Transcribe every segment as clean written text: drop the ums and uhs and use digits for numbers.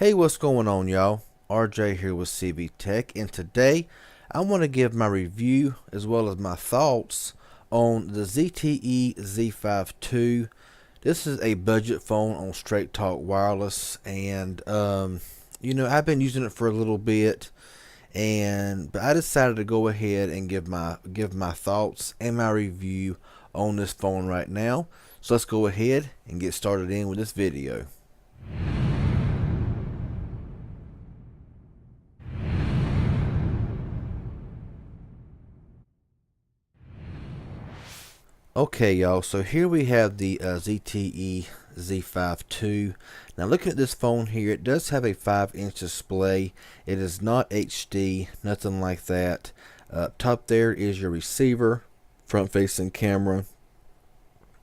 Hey, what's going on, y'all? RJ here with CV Tech, and today I want to give my review as well as my thoughts on the ZTE Z5 II. This is a budget phone on Straight Talk Wireless, and I've been using it for a little bit, but I decided to go ahead and give my thoughts and my review on this phone right now. So let's go ahead and get started in with this video. Okay, y'all, so here we have the ZTE Z5 II. Now, looking at this phone here, it does have a 5-inch display. It is not HD, nothing like that. Top there is your receiver, front-facing camera.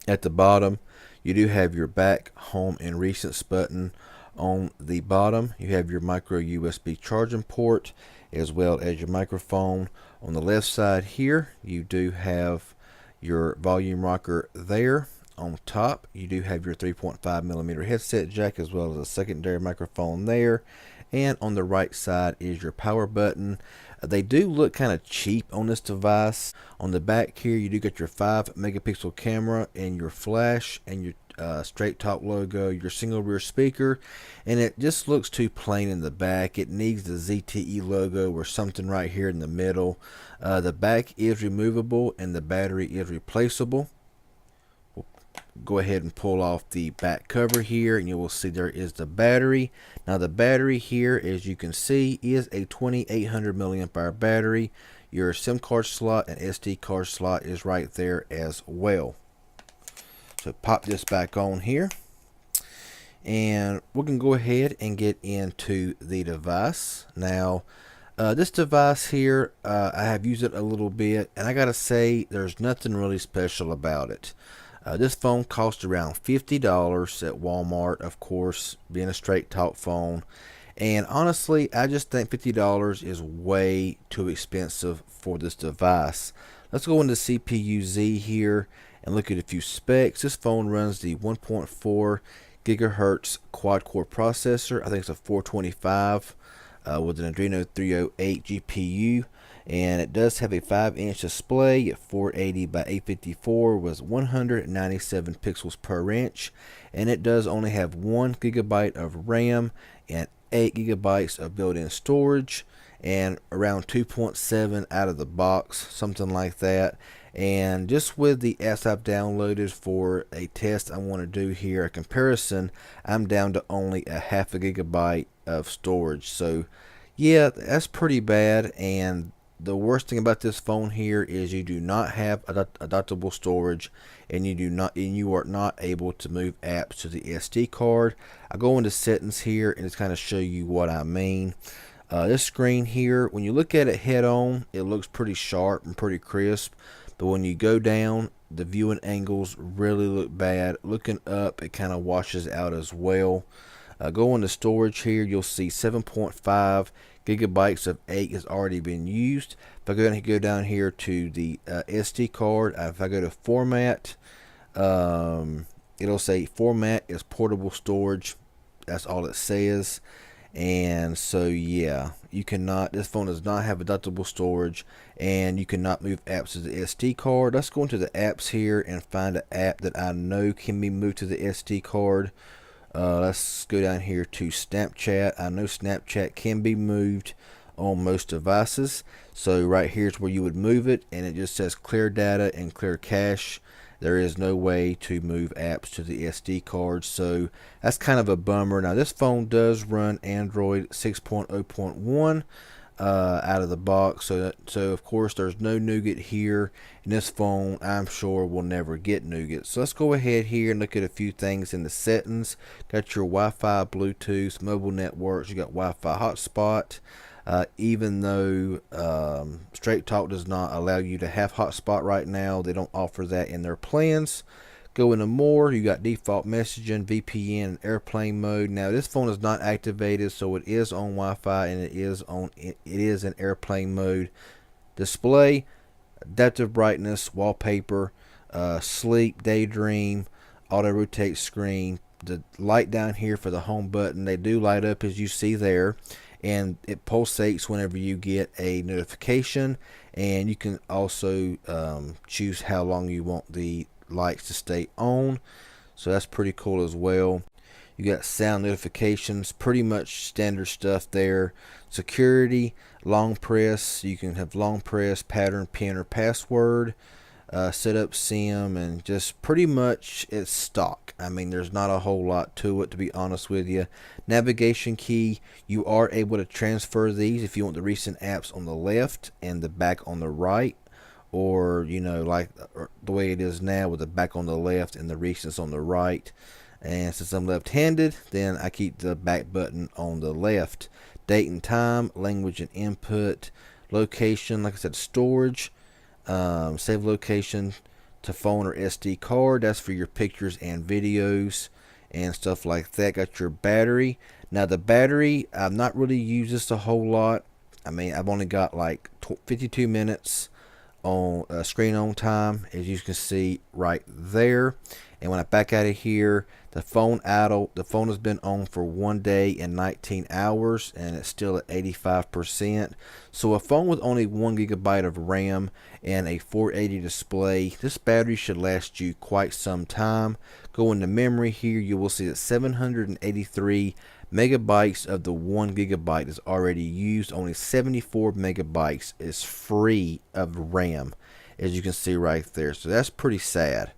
At the bottom, you do have your back, home, and recents button. On the bottom, you have your micro USB charging port, as well as your microphone. On the left side here, you do have your volume rocker there. On top, you do have your 3.5mm headset jack, as well as a secondary microphone there. And on the right side is your power button. They do look kind of cheap on this device. On the back here, you do get your 5-megapixel camera and your flash and your Straight Talk logo, your single rear speaker, and it just looks too plain in the back. It needs the ZTE logo or something right here in the middle. The back is removable and the battery is replaceable. We'll go ahead and pull off the back cover here, and you will see there is the battery. Now the battery here, as you can see, is a 2800 milliamp hour battery. Your SIM card slot and SD card slot is right there as well. So pop this back on here, and we're going to go ahead and get into the device. Now, this device here, I have used it a little bit, and I got to say, there's nothing really special about it. This phone cost around $50 at Walmart, of course, being a Straight Talk phone. And honestly, I just think $50 is way too expensive for this device. Let's go into CPU-Z here and look at a few specs. This phone runs the 1.4 gigahertz quad-core processor. I think it's a 425 with an Adreno 308 GPU. And it does have a 5-inch display at 480 by 854 with 197 pixels per inch. And it does only have 1 gigabyte of RAM and 8 gigabytes of built-in storage, and around 2.7 out of the box, something like that. And just with the apps I've downloaded for a test I want to do here, a comparison, I'm down to only a half a gigabyte of storage. So yeah, that's pretty bad. And the worst thing about this phone here is you do not have adaptable storage, and you are not able to move apps to the SD card. I go into settings here and just kind of show you what I mean. This screen here, when you look at it head on, it looks pretty sharp and pretty crisp, but when you go down, the viewing angles really look bad. Looking up, it kind of washes out as well. Go into storage here, you'll see 7.5 gigabytes of 8 has already been used. If I go down here to the SD card, if I go to format, it'll say format is portable storage. That's all it says. And so yeah, this phone does not have adaptable storage, and you cannot move apps to the SD card. Let's go into the apps here and find an app that I know can be moved to the SD card. Let's go down here to Snapchat. I know Snapchat can be moved on most devices. So right here is where you would move it, and it just says clear data and clear cache. There is no way to move apps to the SD card, so that's kind of a bummer. Now this phone does run Android 6.0.1 out of the box, so of course there's no Nougat here, and this phone I'm sure will never get Nougat. So let's go ahead here and look at a few things in the settings. Got your Wi-Fi, Bluetooth, mobile networks. You got Wi-Fi hotspot. Even though Straight Talk does not allow you to have hotspot right now, they don't offer that in their plans. Go into more, you got default messaging, VPN, and airplane mode. Now this phone is not activated, so it is on Wi-Fi and it is in airplane mode. Display, adaptive brightness, wallpaper, sleep, daydream, auto rotate screen, the light down here for the home button, they do light up as you see there, and it pulsates whenever you get a notification. And you can also choose how long you want the lights to stay on, so that's pretty cool as well. You got sound notifications, pretty much standard stuff there. Security, long press, you can have long press, pattern, pin, or password. Set up SIM, and just pretty much it's stock. I mean, there's not a whole lot to it, to be honest with you. Navigation key, you are able to transfer these if you want the recent apps on the left and the back on the right, or you know, like the way it is now with the back on the left and the recents on the right. And since I'm left-handed, then I keep the back button on the left. Date and time, language and input, location, like I said, storage, save location to phone or SD card. That's for your pictures and videos and stuff like that. Got your battery. Now the battery, I've not really used this a whole lot. I mean, I've only got like 52 minutes on screen on time, as you can see right there. And when I back out of here, the phone has been on for 1 day and 19 hours, and it's still at 85%. So a phone with only 1 GB of RAM and a 480 display, this battery should last you quite some time. Go into memory here, you will see that 783 megabytes of the 1 GB is already used. Only 74 megabytes is free of RAM, as you can see right there. So that's pretty sad.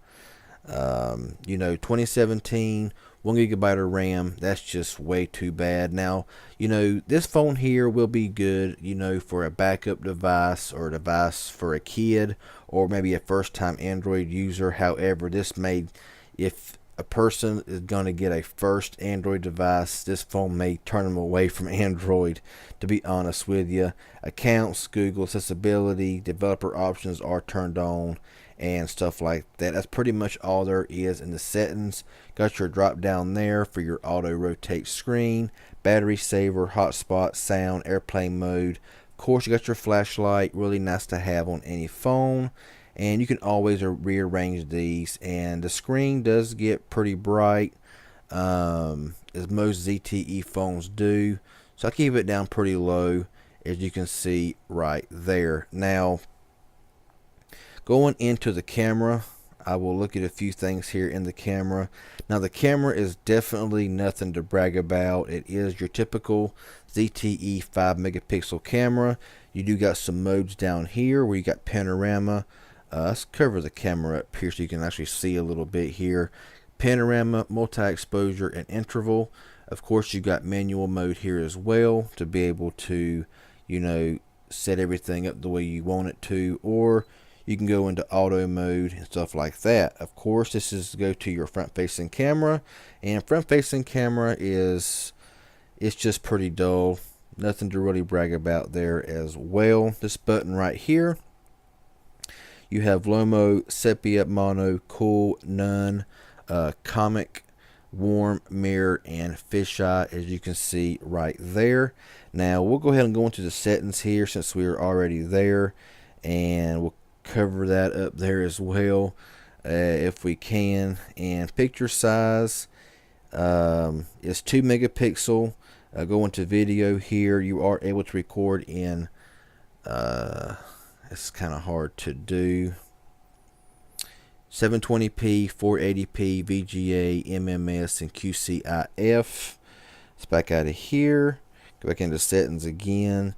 You know, 2017, 1 GB of RAM, that's just way too bad. Now, you know, this phone here will be good, you know, for a backup device or a device for a kid or maybe a first-time Android user. However, this may, if a person is going to get a first Android device, this phone may turn them away from Android, to be honest with you. Accounts, Google, accessibility, developer options are turned on, and stuff like that. That's pretty much all there is in the settings. Got your drop down there for your auto rotate screen, battery saver, hotspot, sound, airplane mode. Of course, you got your flashlight, really nice to have on any phone. And you can always rearrange these, and the screen does get pretty bright, as most ZTE phones do. So I keep it down pretty low, as you can see right there. Now, going into the camera, I will look at a few things here in the camera. Now the camera is definitely nothing to brag about. It is your typical ZTE 5 megapixel camera. You do got some modes down here where you got panorama. Let's cover the camera up here so you can actually see a little bit here. Panorama, multi-exposure, and interval. Of course, you got manual mode here as well to be able to, you know, set everything up the way you want it to, or you can go into auto mode and stuff like that. Of course, this is to go to your front-facing camera, and front-facing camera it's just pretty dull. Nothing to really brag about there as well. This button right here, you have Lomo, Sepia, Mono, Cool, None, Comic, Warm, Mirror, and Fisheye, as you can see right there. Now we'll go ahead and go into the settings here since we are already there, and we'll cover that up there as well if we can. And picture size is 2 megapixel. Go into video here, you are able to record in it's kind of hard to do, 720p, 480p, VGA, MMS, and QCIF. Let's back out of here, go back into settings again.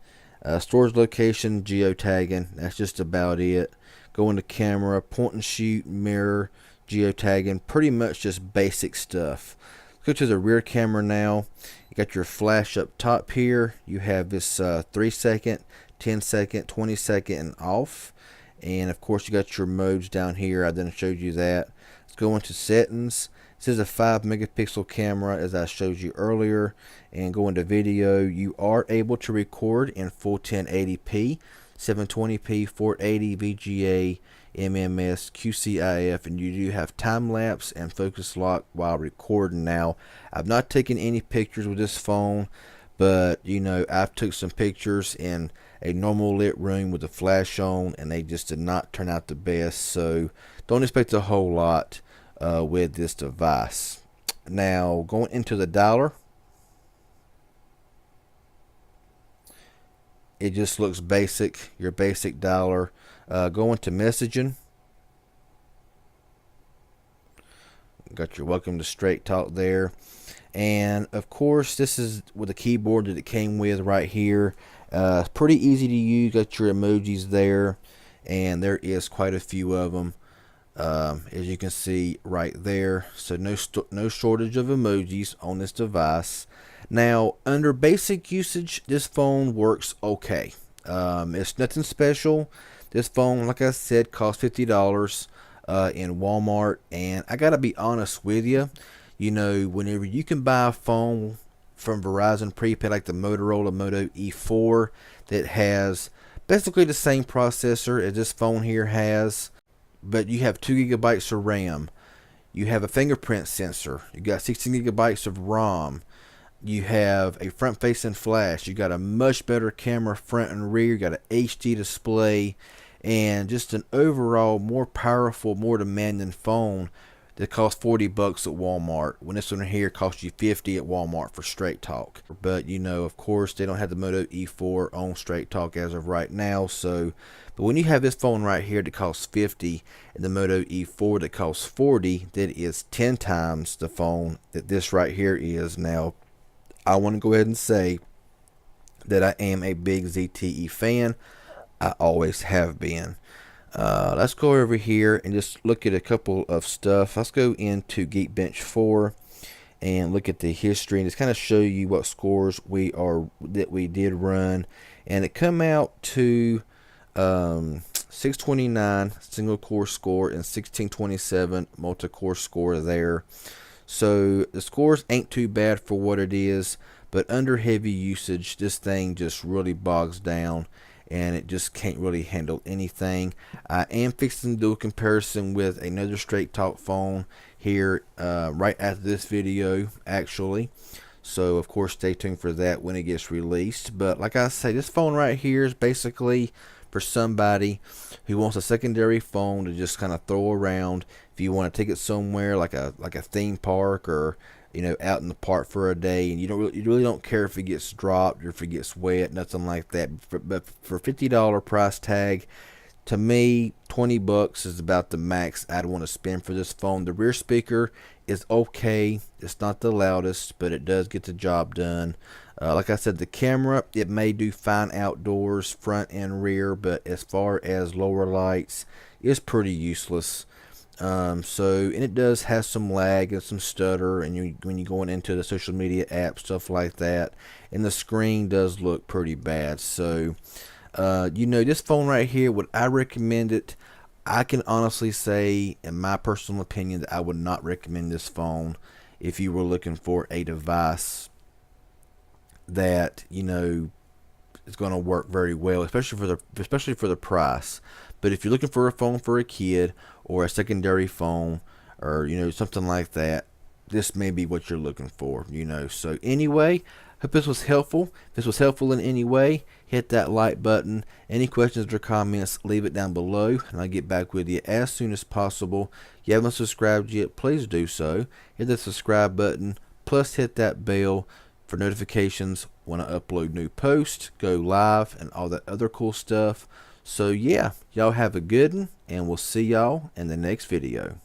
Storage location, geotagging, that's just about it. Go into camera, point and shoot, mirror, geotagging, pretty much just basic stuff. Go to the rear camera now. You got your flash up top here. You have this 3 second, 10 second, 20 second, and off. And of course, you got your modes down here. I didn't show you that. Let's go into settings. This is a 5 megapixel camera, as I showed you earlier. And go into video. You are able to record in full 1080p, 720p, 480, VGA, MMS, QCIF, and you do have time lapse and focus lock while recording. Now, I've not taken any pictures with this phone, but you know, I've took some pictures in a normal lit room with the flash on, and they just did not turn out the best. So don't expect a whole lot with this device. Now going into the dialer, it just looks basic, your basic dialer. Going to messaging, got your welcome to Straight Talk there. And of course, this is with the keyboard that it came with right here. Pretty easy to use. Got your emojis there, and there is quite a few of them, as you can see right there. So no shortage of emojis on this device. Now, under basic usage, this phone works okay. It's nothing special. This phone, like I said, costs $50 in Walmart, and I gotta be honest with you. You know, whenever you can buy a phone from Verizon prepaid like the Motorola Moto E4 that has basically the same processor as this phone here has, but you have 2 gigabytes of RAM, you have a fingerprint sensor, you got 16 gigabytes of ROM, you have a front-facing flash, you got a much better camera front and rear, you got an HD display, and just an overall more powerful, more demanding phone that costs $40 at Walmart, when this one here costs you $50 at Walmart for Straight Talk. But you know, of course, they don't have the Moto E4 on Straight Talk as of right now. So, but when you have this phone right here that costs $50 and the Moto E4 that costs $40, that is 10 times the phone that this right here is. Now, I want to go ahead and say that I am a big ZTE fan. I always have been. Let's go over here and just look at a couple of stuff. Let's go into Geekbench 4 and look at the history and just kind of show you what scores that we did run. And it come out to 629 single core score and 1627 multi-core score there. So the scores ain't too bad for what it is, but under heavy usage, this thing just really bogs down, and it just can't really handle anything. I am fixing to do a comparison with another Straight Talk phone here right after this video, actually. So of course, stay tuned for that when it gets released. But like I say, this phone right here is basically for somebody who wants a secondary phone to just kind of throw around. If you want to take it somewhere like a theme park, or you know, out in the park for a day, and you really don't care if it gets dropped or if it gets wet, nothing like that. But for $50 price tag, to me, $20 is about the max I'd want to spend for this phone. The rear speaker is okay. It's not the loudest, but it does get the job done. Like I said, the camera, it may do fine outdoors, front and rear, but as far as lower lights, it's pretty useless. And it does have some lag and some stutter, and when you're going into the social media app, stuff like that, and the screen does look pretty bad. So, you know, this phone right here, would I recommend it? I can honestly say, in my personal opinion, that I would not recommend this phone if you were looking for a device that, you know, is going to work very well, especially for the price. But if you're looking for a phone for a kid, or a secondary phone, or you know, something like that, this may be what you're looking for, you know. So anyway, hope this was helpful. If this was helpful in any way, hit that like button. Any questions or comments, leave it down below, and I'll get back with you as soon as possible. If you haven't subscribed yet, please do so. Hit the subscribe button, plus hit that bell for notifications when I upload new posts, go live, and all that other cool stuff. So yeah, y'all have a good one, and we'll see y'all in the next video.